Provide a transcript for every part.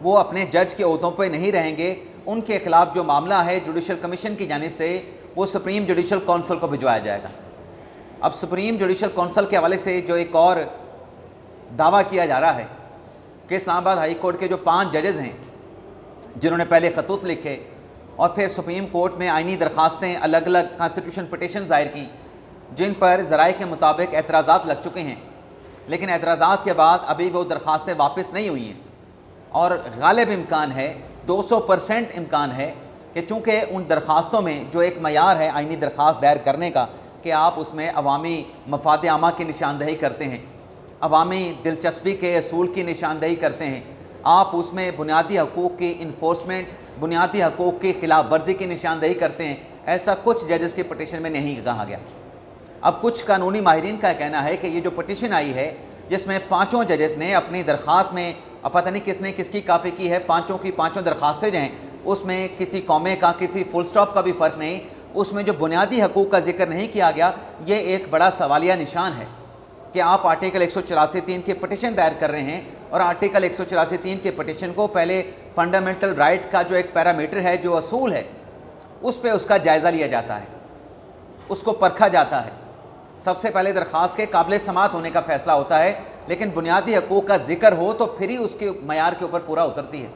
وہ اپنے جج کے عہدوں پہ نہیں رہیں گے، ان کے خلاف جو معاملہ ہے جوڈیشل کمیشن کی جانب سے وہ سپریم جوڈیشل کونسل کو بھجوایا جائے گا۔ اب سپریم جوڈیشل کونسل کے حوالے سے جو ایک اور دعویٰ کیا جا رہا ہے کہ اسلام آباد ہائی کورٹ کے جو 5 ججز ہیں جنہوں نے پہلے خطوط لکھے اور پھر سپریم کورٹ میں آئینی درخواستیں الگ الگ کانسٹیٹیوشن پٹیشن ظاہر کی، جن پر ذرائع کے مطابق اعتراضات لگ چکے ہیں، لیکن اعتراضات کے بعد ابھی وہ درخواستیں واپس نہیں ہوئی ہیں، اور غالب امکان ہے، 200% امکان ہے کہ چونکہ ان درخواستوں میں جو ایک معیار ہے آئینی درخواست دائر کرنے کا کہ آپ اس میں عوامی مفاد عامہ کی نشاندہی کرتے ہیں، عوامی دلچسپی کے اصول کی نشاندہی کرتے ہیں، آپ اس میں بنیادی حقوق کی انفورسمنٹ، بنیادی حقوق کی خلاف ورزی کی نشاندہی کرتے ہیں، ایسا کچھ ججز کی پٹیشن میں نہیں کہا گیا۔ اب کچھ قانونی ماہرین کا کہنا ہے کہ یہ جو پٹیشن آئی ہے جس میں 5 ججز نے اپنی درخواست میں، اب پتہ نہیں کس نے کس کی کاپی کی ہے، 5 کی 5 درخواستیں جو ہیں اس میں کسی قومے کا، کسی فل سٹاپ کا بھی فرق نہیں، اس میں جو بنیادی حقوق کا ذکر نہیں کیا گیا، یہ ایک بڑا سوالیہ نشان ہے کہ آپ آرٹیکل 184(3) کے پٹیشن دائر کر رہے ہیں، اور آرٹیکل 184(3) کے پٹیشن کو پہلے فنڈامنٹل رائٹ کا جو ایک پیرامیٹر ہے، جو اصول ہے، اس پہ اس کا جائزہ لیا جاتا ہے، اس کو پرکھا جاتا ہے۔ سب سے پہلے درخواست کے قابل سماعت ہونے کا فیصلہ ہوتا ہے، لیکن بنیادی حقوق کا ذکر ہو تو پھر ہی اس کے معیار کے اوپر پورا اترتی ہے،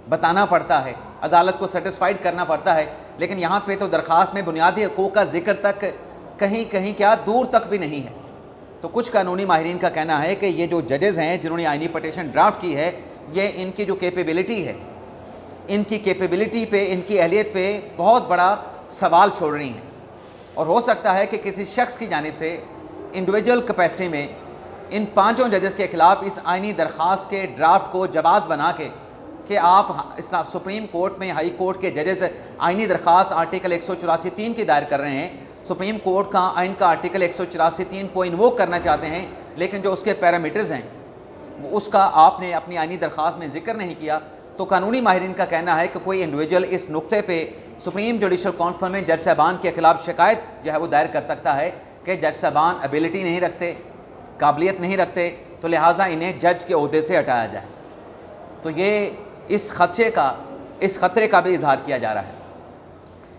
بتانا پڑتا ہے، عدالت کو سیٹسفائیڈ کرنا پڑتا ہے، لیکن یہاں پہ تو درخواست میں بنیادی حقوق کا ذکر تک کہیں کیا دور تک بھی نہیں ہے۔ تو کچھ قانونی ماہرین کا کہنا ہے کہ یہ جو ججز ہیں جنہوں نے آئینی پٹیشن ڈرافٹ کی ہے، یہ ان کی جو کیپیبلٹی ہے، ان کی کیپیبلٹی پہ، ان کی اہلیت پہ بہت بڑا سوال چھوڑ رہی ہیں، اور ہو سکتا ہے کہ کسی شخص کی جانب سے انڈیویجول کیپیسٹی میں ان 5 ججز کے خلاف اس آئینی درخواست کے ڈرافٹ کو جواز بنا کے کہ آپ سپریم کورٹ میں، ہائی کورٹ کے ججز آئینی درخواست آرٹیکل 184(3) کی دائر کر رہے ہیں، سپریم کورٹ کا آئین کا آرٹیکل 184(3) کو انووک کرنا چاہتے ہیں، لیکن جو اس کے پیرامیٹرز ہیں اس کا آپ نے اپنی آئینی درخواست میں ذکر نہیں کیا، تو قانونی ماہرین کا کہنا ہے کہ کوئی انڈیویجول اس نقطے پہ سپریم جوڈیشل کونسل میں جج صاحبان کے خلاف شکایت جو ہے وہ دائر کر سکتا ہے کہ جج صاحبان ایبلٹی نہیں رکھتے، قابلیت نہیں رکھتے، تو لہٰذا انہیں جج کے عہدے سے ہٹایا جائے۔ تو یہ اس خطرے کا بھی اظہار کیا جا رہا ہے۔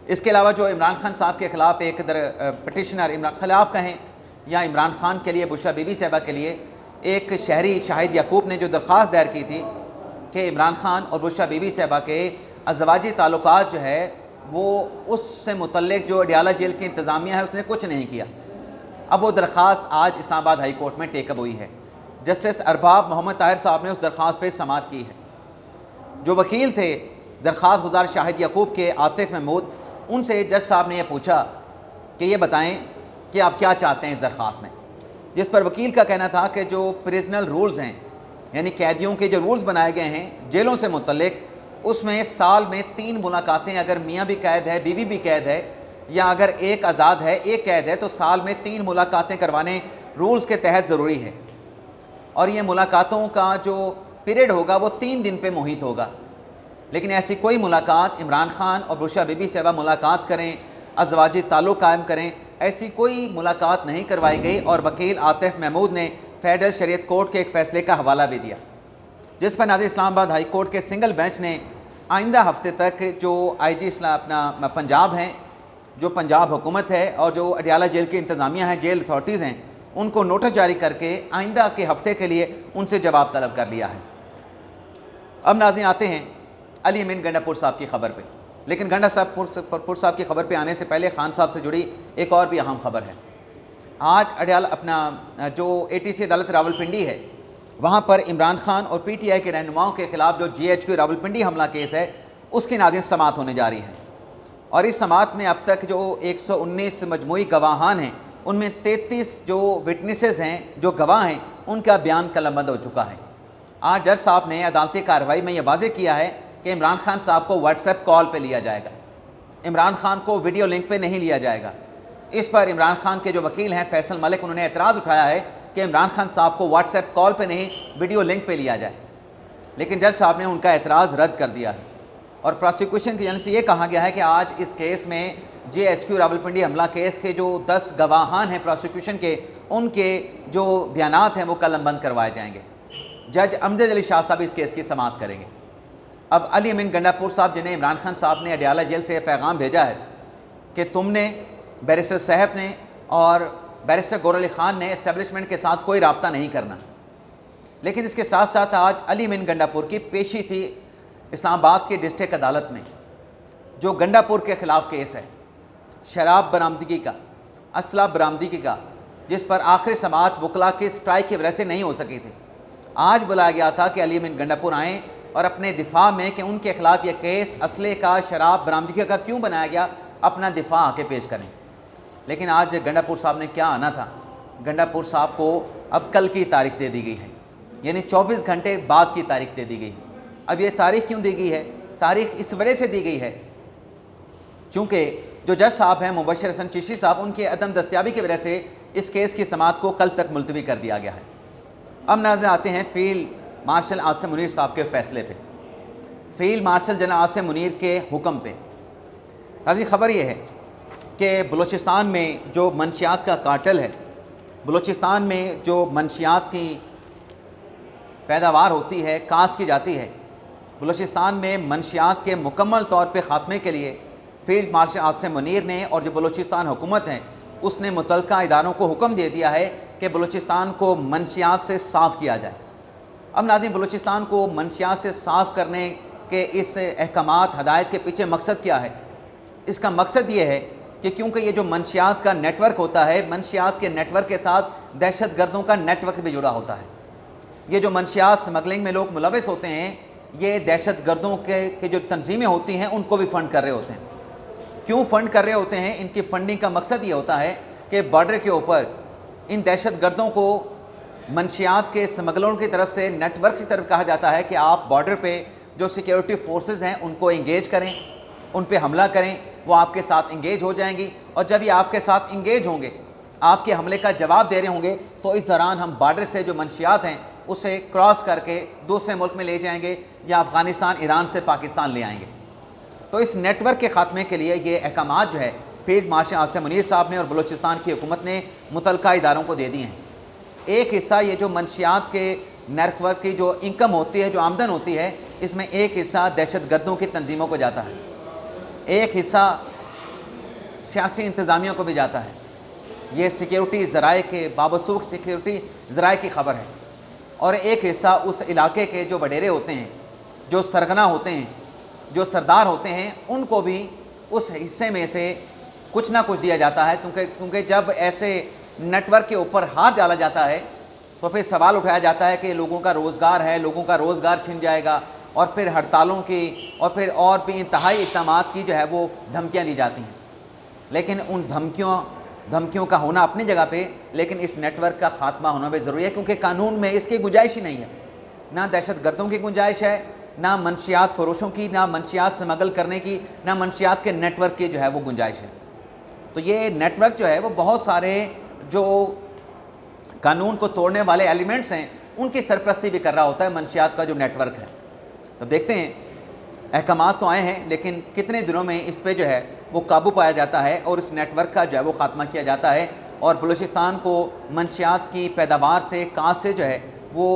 اس کے علاوہ جو عمران خان صاحب کے خلاف ایک پٹیشنر عمران خلاف کہیں یا عمران خان کے لیے، بشرا بی بی صاحبہ کے لیے، ایک شہری شاہد یعقوب نے جو درخواست دائر کی تھی کہ عمران خان اور بشرا بی بی صاحبہ کے ازدواجی تعلقات جو ہے وہ اس سے متعلق جو اڈیالہ جیل کی انتظامیہ ہے اس نے کچھ نہیں کیا۔ اب وہ درخواست آج اسلام آباد ہائی کورٹ میں ٹیک اپ ہوئی ہے۔ جسٹس ارباب محمد طاہر صاحب نے اس درخواست پہ سماعت کی ہے۔ جو وکیل تھے درخواست گزار شاہد یعقوب کے، عاطف محمود، ان سے جج صاحب نے یہ پوچھا کہ یہ بتائیں کہ آپ کیا چاہتے ہیں اس درخواست میں، جس پر وکیل کا کہنا تھا کہ جو پریزنل رولز ہیں، یعنی قیدیوں کے جو رولز بنائے گئے ہیں جیلوں سے متعلق، اس میں سال میں 3 ملاقاتیں، اگر میاں بھی قید ہے، بیوی بھی قید ہے، یا اگر ایک آزاد ہے ایک قید ہے، تو سال میں 3 ملاقاتیں کروانے رولز کے تحت ضروری ہے، اور یہ ملاقاتوں کا جو پیریڈ ہوگا وہ 3 دن پہ محیط ہوگا۔ لیکن ایسی کوئی ملاقات عمران خان اور بشرا بی بی صاحبہ ملاقات کریں، ازدواجی تعلق قائم کریں، ایسی کوئی ملاقات نہیں کروائی گئی، اور وکیل عاطف محمود نے فیڈرل شریعت کورٹ کے ایک فیصلے کا حوالہ بھی دیا، جس پر ناظر اسلام آباد ہائی کورٹ کے سنگل بینچ نے آئندہ ہفتے تک جو آئی جی اپنا پنجاب ہیں، جو پنجاب حکومت ہے، اور جو اڈیالہ جیل کی انتظامیہ ہیں، جیل اتھارٹیز ہیں، ان کو نوٹس جاری کر کے آئندہ کے ہفتے کے لیے ان سے جواب طلب کر لیا ہے۔ اب ناظرین آتے ہیں علی امین گنڈا پور صاحب کی خبر پہ، لیکن گنڈا پور صاحب کی خبر پہ آنے سے پہلے خان صاحب سے جڑی ایک اور بھی اہم خبر ہے۔ آج اڈیالہ جو اے ٹی سی عدالت راولپنڈی ہے، وہاں پر عمران خان اور پی ٹی آئی کے رہنماؤں کے خلاف جو جی ایچ کیو راولپنڈی حملہ کیس ہے، اس کی ناظرین سماعت ہونے جا رہی ہے، اور اس سماعت میں اب تک جو 119 مجموعی گواہان ہیں، ان میں 33 جو وٹنسز ہیں، جو گواہ ہیں، ان کا بیان قلمبند ہو چکا ہے۔ آج جج صاحب نے عدالتی کارروائی میں یہ واضح کیا ہے کہ عمران خان صاحب کو واٹس ایپ کال پہ لیا جائے گا، عمران خان کو ویڈیو لنک پہ نہیں لیا جائے گا۔ اس پر عمران خان کے جو وکیل ہیں فیصل ملک، انہوں نے اعتراض اٹھایا ہے کہ عمران خان صاحب کو واٹس ایپ کال پہ نہیں، ویڈیو لنک پہ لیا جائے، لیکن جج صاحب نے ان کا اعتراض رد کر دیا ہے، اور پروسیکیوشن کی جانب سے یہ کہا گیا ہے کہ آج اس کیس میں جے ایچ کیو راولپنڈی حملہ کیس کے جو 10 گواہان ہیں پروسیکیوشن کے، ان کے جو بیانات ہیں وہ قلمبند کروائے جائیں گے۔ جج امجد علی شاہ صاحب اس کیس کی سماعت کریں گے۔ اب علی امین گنڈاپور صاحب جنہیں عمران خان صاحب نے اڈیالہ جیل سے پیغام بھیجا ہے کہ تم نے بیرسٹر صاحب نے اور بیرسٹر گور علی خان نے اسٹیبلشمنٹ کے ساتھ کوئی رابطہ نہیں کرنا، لیکن اس کے ساتھ ساتھ آج علی امین گنڈاپور کی پیشی تھی اسلام آباد کی ڈسٹرکٹ عدالت میں، جو گنڈاپور کے خلاف کیس ہے، شراب برآمدگی کا، اسلحہ برآمدگی کا، جس پر آخری سماعت وکلاء کی اسٹرائک کی وجہ سے نہیں ہو سکی تھی۔ آج بلایا گیا تھا کہ علی امین گنڈاپور آئیں اور اپنے دفاع میں کہ ان کے خلاف یہ کیس اسلحے کا، شراب برآمدگی کا کیوں بنایا گیا، اپنا دفاع آ کے پیش کریں۔ لیکن آج گنڈاپور صاحب نے کیا آنا تھا، گنڈاپور صاحب کو اب کل کی تاریخ دے دی گئی ہے، یعنی 24 گھنٹے بعد کی تاریخ دے دی گئی ہے۔ اب یہ تاریخ کیوں دی گئی ہے؟ تاریخ اس وجہ سے دی گئی ہے چونکہ جو جج صاحب ہیں مبشر حسن چشتی صاحب، ان کی عدم دستیابی کی وجہ سے اس کیس کی سماعت کو کل تک ملتوی کر دیا گیا ہے۔ اب ناظرین آتے ہیں فیلڈ مارشل عاصم منیر صاحب کے فیصلے پہ، field marshal general Asim Munir کے حکم پہ۔ ناظرین خبر یہ ہے کہ بلوچستان میں جو منشیات کا کارٹل ہے، بلوچستان میں جو منشیات کی پیداوار ہوتی ہے، کاشت کی جاتی ہے، بلوچستان میں منشیات کے مکمل طور پہ خاتمے کے لیے فیلڈ مارشل عاصم منیر نے اور جو بلوچستان حکومت ہے اس نے متعلقہ اداروں کو حکم دے دیا ہے کہ بلوچستان کو منشیات سے صاف کیا جائے۔ اب ناظرین بلوچستان کو منشیات سے صاف کرنے کے اس احکامات ہدایت کے پیچھے مقصد کیا ہے؟ اس کا مقصد یہ ہے کہ کیونکہ یہ جو منشیات کا نیٹ ورک ہوتا ہے، منشیات کے نیٹ ورک کے ساتھ دہشت گردوں کا نیٹ ورک بھی جڑا ہوتا ہے۔ یہ جو منشیات سمگلنگ میں لوگ ملوث ہوتے ہیں، یہ دہشت گردوں کے جو تنظیمیں ہوتی ہیں ان کو بھی فنڈ کر رہے ہوتے ہیں۔ کیوں فنڈ کر رہے ہوتے ہیں؟ ان کی فنڈنگ کا مقصد یہ ہوتا ہے کہ بارڈر کے اوپر ان دہشت گردوں کو منشیات کے سمگلروں کی طرف سے نیٹ ورک کی طرف کہا جاتا ہے کہ آپ بارڈر پہ جو سیکیورٹی فورسز ہیں ان کو انگیج کریں، ان پہ حملہ کریں، وہ آپ کے ساتھ انگیج ہو جائیں گی، اور جب یہ آپ کے ساتھ انگیج ہوں گے، آپ کے حملے کا جواب دے رہے ہوں گے، تو اس دوران ہم بارڈر سے جو منشیات ہیں اسے کراس کر کے دوسرے ملک میں لے جائیں گے یا افغانستان، ایران سے پاکستان لے آئیں گے۔ تو اس نیٹ ورک کے خاتمے کے لیے یہ احکامات جو ہے فیلڈ مارشل عاصم منیر صاحب نے اور بلوچستان کی حکومت نے متعلقہ اداروں کو دے دیے ہیں۔ ایک حصہ یہ جو منشیات کے نیٹ ورک کی جو انکم ہوتی ہے، جو آمدن ہوتی ہے، اس میں ایک حصہ دہشت گردوں کی تنظیموں کو جاتا ہے، ایک حصہ سیاسی انتظامیہ کو بھی جاتا ہے۔ یہ سیکیورٹی ذرائع کے بابسوخ سیکیورٹی ذرائع کی خبر ہے، اور ایک حصہ اس علاقے کے جو وڈیرے ہوتے ہیں، جو سرغنہ ہوتے ہیں، جو سردار ہوتے ہیں، ان کو بھی اس حصے میں سے کچھ نہ کچھ دیا جاتا ہے، کیونکہ جب ایسے نیٹ ورک کے اوپر ہاتھ ڈالا جاتا ہے تو پھر سوال اٹھایا جاتا ہے کہ لوگوں کا روزگار ہے، لوگوں کا روزگار چھن جائے گا، اور پھر ہڑتالوں کی اور بھی انتہائی اقدامات کی جو ہے وہ دھمکیاں دی جاتی ہیں۔ لیکن ان دھمکیوں کا ہونا اپنی جگہ پہ، لیکن اس نیٹ ورک کا خاتمہ ہونا بھی ضروری ہے، کیونکہ قانون میں اس کی گنجائش ہی نہیں ہے، نہ دہشت گردوں کی گنجائش ہے، نہ منشیات فروشوں کی، نہ منشیات سمگل کرنے کی، نہ منشیات کے نیٹ ورک کی جو ہے وہ گنجائش ہے۔ تو یہ نیٹ ورک جو ہے وہ بہت سارے جو قانون کو توڑنے والے ایلیمنٹس ہیں ان کی سرپرستی بھی کر رہا ہوتا ہے منشیات کا جو نیٹ ورک ہے۔ تو دیکھتے ہیں، احکامات تو آئے ہیں، لیکن کتنے دنوں میں اس پہ جو ہے وہ قابو پایا جاتا ہے اور اس نیٹ ورک کا جو ہے وہ خاتمہ کیا جاتا ہے، اور بلوچستان کو منشیات کی پیداوار سے، کاشت سے جو ہے وہ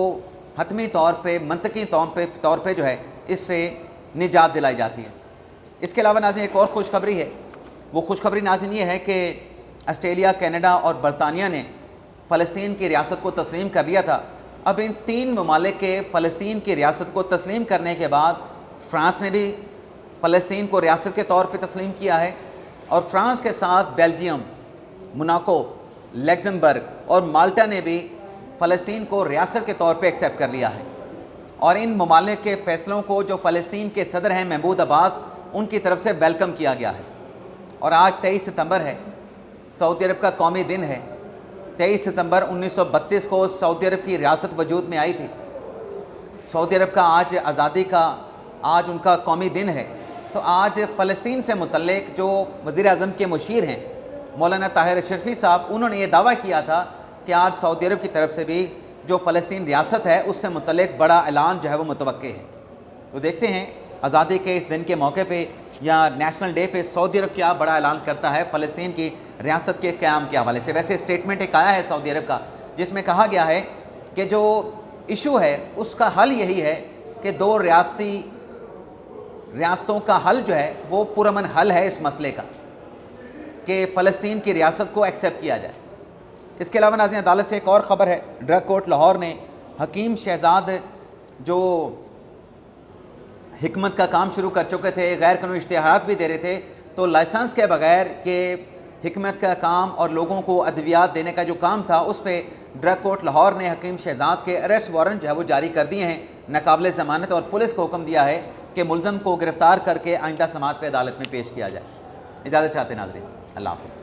حتمی طور پہ، منطقی طور پہ جو ہے اس سے نجات دلائی جاتی ہے۔ اس کے علاوہ ناظرین ایک اور خوشخبری ہے، وہ خوشخبری ناظرین یہ ہے کہ آسٹریلیا، کینیڈا اور برطانیہ نے فلسطین کی ریاست کو تسلیم کر لیا تھا۔ اب ان تین ممالک کے فلسطین کی ریاست کو تسلیم کرنے کے بعد فرانس نے بھی فلسطین کو ریاست کے طور پہ تسلیم کیا ہے، اور فرانس کے ساتھ بیلجیم، موناکو، لگزمبرگ اور مالٹا نے بھی فلسطین کو ریاست کے طور پہ ایکسیپٹ کر لیا ہے۔ اور ان ممالک کے فیصلوں کو جو فلسطین کے صدر ہیں محمود عباس، ان کی طرف سے ویلکم کیا گیا ہے۔ اور آج 23 ستمبر ہے، سعودی عرب کا قومی دن ہے۔ 23 ستمبر 1932 کو سعودی عرب کی ریاست وجود میں آئی تھی۔ سعودی عرب کا آج آزادی کا آج ان کا قومی دن ہے۔ تو آج فلسطین سے متعلق جو وزیر اعظم کے مشیر ہیں مولانا طاہر اشرفی صاحب، انہوں نے یہ دعویٰ کیا تھا کہ آج سعودی عرب کی طرف سے بھی جو فلسطین ریاست ہے اس سے متعلق بڑا اعلان جو ہے وہ متوقع ہے۔ تو دیکھتے ہیں آزادی کے اس دن کے موقع پہ یا نیشنل ڈے پہ سعودی عرب کیا بڑا اعلان کرتا ہے فلسطین کی ریاست کے قیام کے حوالے سے۔ ویسے اسٹیٹمنٹ ایک آیا ہے سعودی عرب کا جس میں کہا گیا ہے کہ جو ایشو ہے اس کا حل یہی ہے کہ دو ریاستی ریاستوں کا حل جو ہے وہ پرامن حل ہے اس مسئلے کا کہ فلسطین کی ریاست کو ایکسیپٹ کیا جائے۔ اس کے علاوہ ناظرین عدالت سے ایک اور خبر ہے، ڈرگ کورٹ لاہور نے حکیم شہزاد جو حکمت کا کام شروع کر چکے تھے، غیر قانونی اشتہارات بھی دے رہے تھے، تو لائسنس کے بغیر کہ حکمت کا کام اور لوگوں کو ادویات دینے کا جو کام تھا اس پہ ڈرگ کورٹ لاہور نے حکیم شہزاد کے اریسٹ وارنٹ جو ہے وہ جاری کر دیے ہیں ناقابل ضمانت، اور پولیس کو حکم دیا ہے کہ ملزم کو گرفتار کر کے آئندہ سماعت پہ عدالت میں پیش کیا جائے۔ اجازت چاہتے ہیں ناظرین، اللہ حافظ۔